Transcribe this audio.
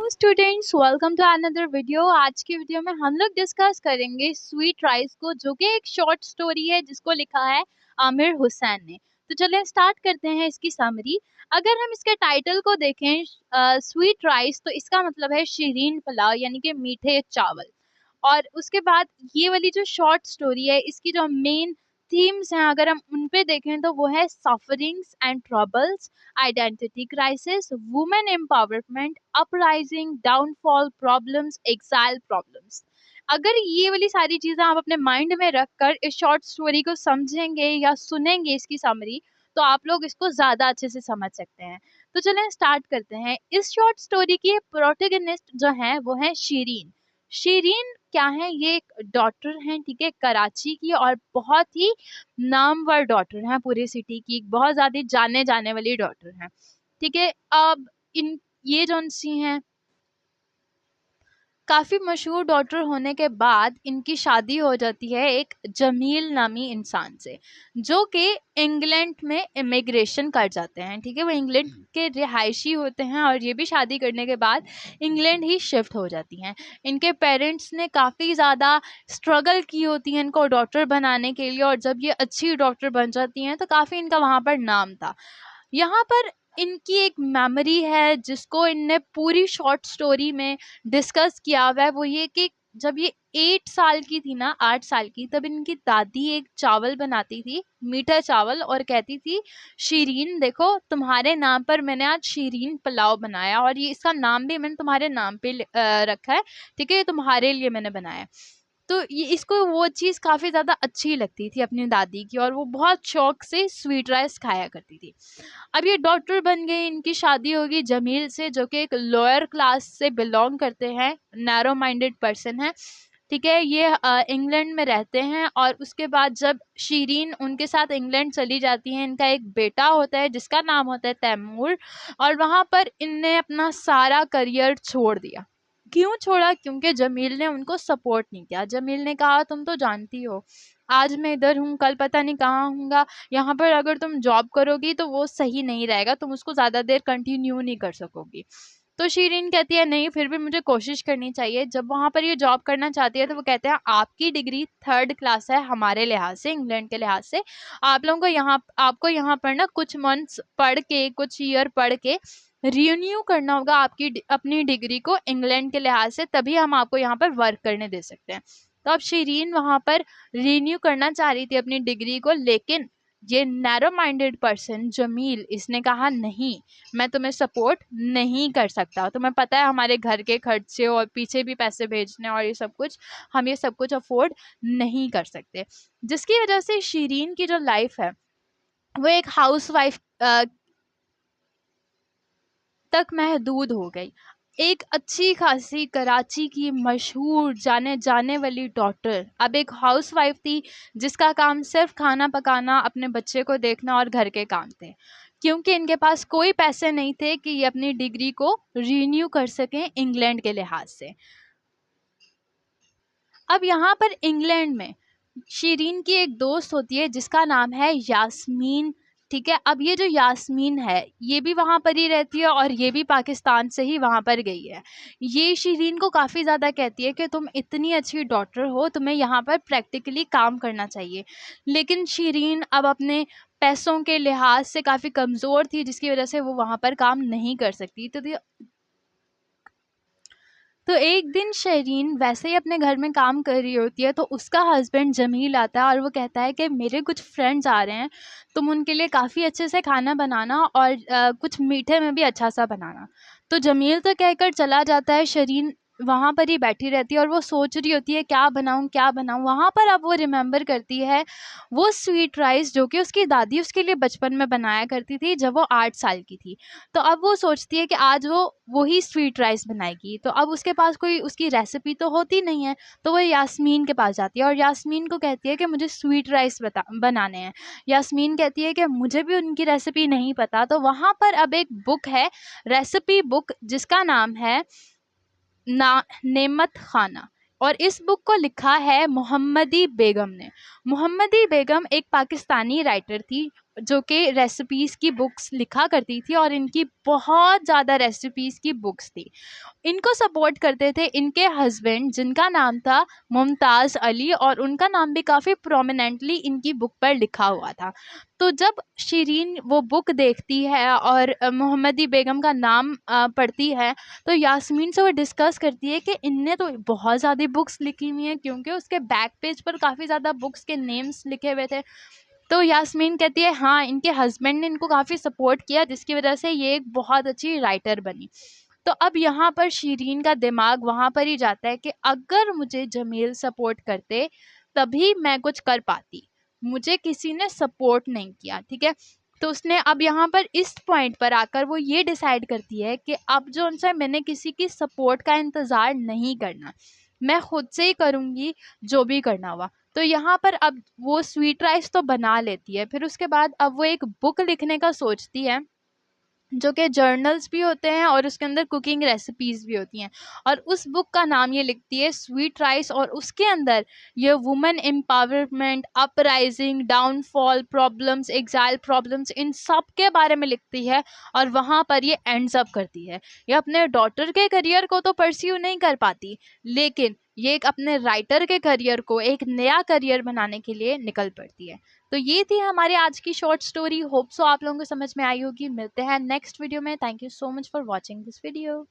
Hello students, welcome to another video. आज की video में हम लोग डिस्कस करेंगे स्वीट राइस को, जो कि एक शॉर्ट स्टोरी है जिसको लिखा है आमिर हुसैन ने। तो चलिए स्टार्ट करते हैं इसकी समरी। अगर हम इसके टाइटल को देखें स्वीट राइस, तो इसका मतलब है शीरीन पुलाव यानी कि मीठे चावल। और उसके बाद ये वाली जो शॉर्ट स्टोरी है, इसकी जो मेन थीम्स हैं अगर हम उन पे देखें तो वो है sufferings and troubles, identity crisis, women empowerment, uprising, downfall, problems, exile problems. अगर ये वाली सारी चीजें आप अपने माइंड में रखकर इस शॉर्ट स्टोरी को समझेंगे या सुनेंगे इसकी समरी, तो आप लोग इसको ज्यादा अच्छे से समझ सकते हैं। तो चलें स्टार्ट करते हैं। इस शॉर्ट स्टोरी की प्रोटैगनिस्ट जो है वो है शीरीन। शीरीन क्या है? ये एक डॉक्टर हैं, ठीक है, कराची की, और बहुत ही नामवर डॉक्टर हैं पूरी सिटी की, बहुत ज़्यादा जाने जाने वाली डॉक्टर हैं, ठीक है। अब इन ये जो सी हैं काफ़ी मशहूर डॉक्टर होने के बाद इनकी शादी हो जाती है एक जमील नामी इंसान से, जो कि इंग्लैंड में इमिग्रेशन कर जाते हैं, ठीक है। वो इंग्लैंड के रिहायशी होते हैं और ये भी शादी करने के बाद इंग्लैंड ही शिफ्ट हो जाती हैं। इनके पेरेंट्स ने काफ़ी ज़्यादा स्ट्रगल की होती है इनको डॉक्टर बनाने के लिए, और जब ये अच्छी डॉक्टर बन जाती हैं तो काफ़ी इनका वहाँ पर नाम था। यहाँ पर इनकी एक मेमोरी है जिसको इनने पूरी शॉर्ट स्टोरी में डिस्कस किया हुआ है। वो ये कि जब ये 8 साल की थी ना, 8 साल की, तब इनकी दादी एक चावल बनाती थी, मीठा चावल, और कहती थी, शीरीन देखो तुम्हारे नाम पर मैंने आज शीरीन पुलाव बनाया, और ये इसका नाम भी मैंने तुम्हारे नाम पे रखा है, ठीक है, ये तुम्हारे लिए मैंने बनाया है। तो ये इसको वो चीज़ काफ़ी ज़्यादा अच्छी लगती थी अपनी दादी की, और वो बहुत शौक से स्वीट राइस खाया करती थी। अब ये डॉक्टर बन गई, इनकी शादी होगी जमील से, जो कि एक लोअर क्लास से बिलोंग करते हैं, नैरो माइंडेड पर्सन है, ठीक है। ये इंग्लैंड में रहते हैं, और उसके बाद जब शीरीन उनके साथ इंग्लैंड चली जाती है, इनका एक बेटा होता है जिसका नाम होता है तैमूर, और वहाँ पर इनने अपना सारा करियर छोड़ दिया। क्यों छोड़ा? क्योंकि जमील ने उनको सपोर्ट नहीं किया। जमील ने कहा तुम तो जानती हो, आज मैं इधर हूँ, कल पता नहीं कहाँ हूँगा, यहाँ पर अगर तुम जॉब करोगी तो वो सही नहीं रहेगा, तुम उसको ज़्यादा देर कंटिन्यू नहीं कर सकोगी। तो शीरीन कहती है नहीं, फिर भी मुझे कोशिश करनी चाहिए। जब वहाँ पर ये जॉब करना चाहती है तो वो कहते हैं आपकी डिग्री 3rd क्लास है हमारे लिहाज से, इंग्लैंड के लिहाज से, आप लोगों को आपको यहाँ पर ना कुछ मंथ्स पढ़ के, कुछ ईयर पढ़ के रिन्यू करना होगा आपकी अपनी डिग्री को इंग्लैंड के लिहाज से, तभी हम आपको यहाँ पर वर्क करने दे सकते हैं। तो अब शीरीन वहाँ पर रिन्यू करना चाह रही थी अपनी डिग्री को, लेकिन ये नैरो माइंडेड पर्सन जमील, इसने कहा नहीं, मैं तुम्हें सपोर्ट नहीं कर सकता, तुम्हें पता है हमारे घर के खर्चे और पीछे भी पैसे भेजने और ये सब कुछ, हम ये सब कुछ अफोर्ड नहीं कर सकते। जिसकी वजह से शीरीन की जो लाइफ है वो एक हाउस वाइफ तक महदूद हो गई। एक अच्छी खासी कराची की मशहूर जाने जाने वाली डॉक्टर अब एक हाउसवाइफ थी, जिसका काम सिर्फ खाना पकाना, अपने बच्चे को देखना और घर के काम थे, क्योंकि इनके पास कोई पैसे नहीं थे कि ये अपनी डिग्री को रिन्यू कर सकें इंग्लैंड के लिहाज से। अब यहाँ पर इंग्लैंड में शीरीन की एक दोस्त होती है जिसका नाम है यास्मीन, ठीक है। अब ये जो यास्मीन है ये भी वहाँ पर ही रहती है, और ये भी पाकिस्तान से ही वहाँ पर गई है। ये शीरीन को काफ़ी ज़्यादा कहती है कि तुम इतनी अच्छी डॉक्टर हो, तुम्हें यहाँ पर प्रैक्टिकली काम करना चाहिए। लेकिन शीरीन अब अपने पैसों के लिहाज से काफ़ी कमज़ोर थी, जिसकी वजह से वो वहाँ पर काम नहीं कर सकती। तो एक दिन शरीन वैसे ही अपने घर में काम कर रही होती है, तो उसका हस्बैंड जमील आता है और वो कहता है कि मेरे कुछ फ्रेंड्स आ रहे हैं, तुम उनके लिए काफ़ी अच्छे से खाना बनाना, और कुछ मीठे में भी अच्छा सा बनाना। तो जमील तो कहकर चला जाता है, शरीन वहाँ पर ही बैठी रहती है और वो सोच रही होती है क्या बनाऊँ क्या बनाऊँ। वहाँ पर अब वो रिमेंबर करती है वो स्वीट राइस जो कि उसकी दादी उसके लिए बचपन में बनाया करती थी जब वो 8 साल की थी। तो अब वो सोचती है कि आज वो वही स्वीट राइस बनाएगी। तो अब उसके पास कोई उसकी रेसिपी तो होती नहीं है, तो वो यास्मीन के पास जाती है और यास्मीन को कहती है कि मुझे स्वीट राइस बनाने हैं। यास्मीन कहती है कि मुझे भी उनकी रेसिपी नहीं पता। तो वहाँ पर अब एक बुक है, रेसिपी बुक, जिसका नाम है ना नेमत खाना। और इस बुक को लिखा है मोहम्मदी बेगम ने। मोहम्मदी बेगम एक पाकिस्तानी राइटर थी जो कि रेसिपीज़ की बुक्स लिखा करती थी और इनकी बहुत ज़्यादा रेसिपीज़ की बुक्स थी। इनको सपोर्ट करते थे इनके हस्बैंड जिनका नाम था मुमताज़ अली, और उनका नाम भी काफ़ी प्रोमिनेंटली इनकी बुक पर लिखा हुआ था। तो जब शिरीन वो बुक देखती है और मोहम्मदी बेगम का नाम पढ़ती है, तो यास्मीन से वो डिस्कस करती है कि इनने तो बहुत ज़्यादा बुक्स लिखी हुई हैं, क्योंकि उसके बैक पेज पर काफ़ी ज़्यादा बुक्स के नेम्स लिखे हुए थे। तो यास्मीन कहती है हाँ, इनके हस्बैंड ने इनको काफ़ी सपोर्ट किया जिसकी वजह से ये एक बहुत अच्छी राइटर बनी। तो अब यहाँ पर शिरीन का दिमाग वहाँ पर ही जाता है कि अगर मुझे जमील सपोर्ट करते तभी मैं कुछ कर पाती, मुझे किसी ने सपोर्ट नहीं किया, ठीक है। तो उसने अब यहाँ पर इस पॉइंट पर आकर वो ये डिसाइड करती है कि अब जो उनसे मैंने किसी की सपोर्ट का इंतज़ार नहीं करना, मैं खुद से ही करूँगी जो भी करना हुआ। तो यहाँ पर अब वो स्वीट राइस तो बना लेती है, फिर उसके बाद अब वो एक बुक लिखने का सोचती है जो कि जर्नल्स भी होते हैं और उसके अंदर कुकिंग रेसिपीज़ भी होती हैं, और उस बुक का नाम ये लिखती है स्वीट राइस, और उसके अंदर ये women empowerment, uprising, downfall, problems, exile problems, इन सब के बारे में लिखती है। और वहाँ पर ये एंड्स अप करती है, ये अपने डॉटर के करियर को तो परस्यू नहीं कर पाती, लेकिन ये एक अपने राइटर के करियर को एक नया करियर बनाने के लिए निकल पड़ती है। तो ये थी हमारी आज की शॉर्ट स्टोरी। होप सो आप लोगों को समझ में आई होगी। मिलते हैं नेक्स्ट वीडियो में। Thank you so much for watching this video.